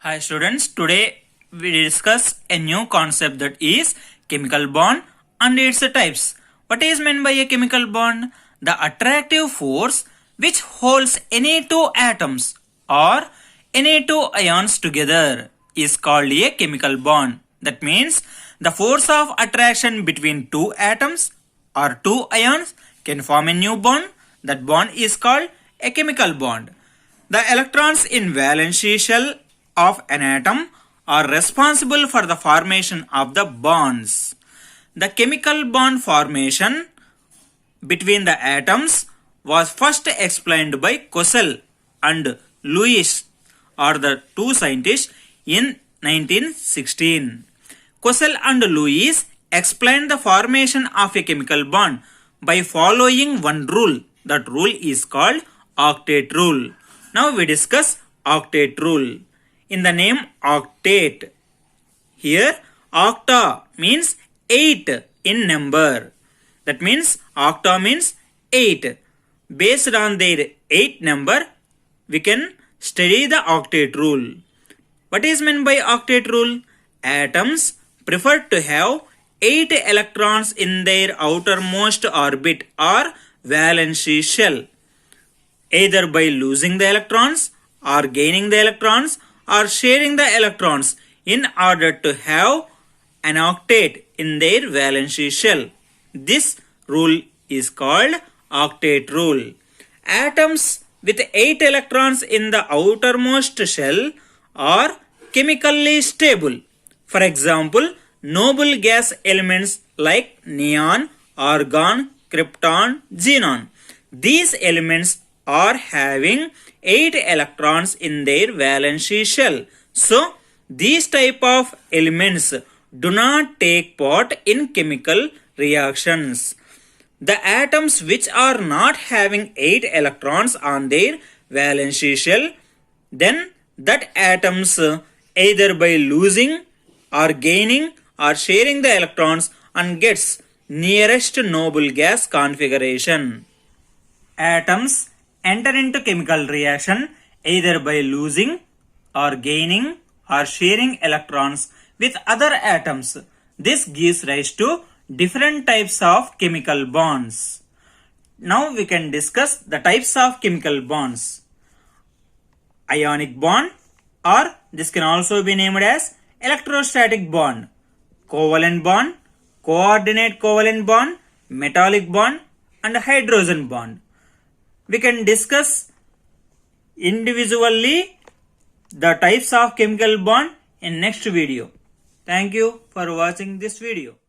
Hi students, today we discuss a new concept that is chemical bond and its types. What is meant by a chemical bond? The attractive force which holds any two atoms or any two ions together is called a chemical bond. That means the force of attraction between two atoms or two ions can form a new bond. That bond is called a chemical bond. The electrons in valency shell of an atom are responsible for the formation of the bonds. The chemical bond formation between the atoms was first explained by Cossel and Lewis, are the two scientists, in 1916. Cossel and Lewis explained the formation of a chemical bond by following one rule. That rule is called octet rule. Now we discuss octet rule. In the name octet, here octa means 8 in number. That means octa means 8. Based on their 8 number, we can study the octet rule. What is meant by octet rule? Atoms prefer to have 8 electrons in their outermost orbit or valency shell, either by losing the electrons or gaining the electrons or sharing the electrons in order to have an octet in their valency shell. This rule is called octet rule. Atoms with 8 electrons in the outermost shell are chemically stable. For example, noble gas elements like neon, argon, krypton, xenon. These elements are having 8 electrons in their valency shell. So, these type of elements do not take part in chemical reactions. The atoms which are not having 8 electrons on their valency shell, then that atoms either by losing or gaining or sharing the electrons and gets nearest noble gas configuration. Atoms enter into chemical reaction either by losing or gaining or sharing electrons with other atoms. This gives rise to different types of chemical bonds. Now we can discuss the types of chemical bonds. Ionic bond, or this can also be named as electrostatic bond, covalent bond, coordinate covalent bond, metallic bond, and hydrogen bond. We can discuss individually the types of chemical bond in next video. Thank you for watching this video.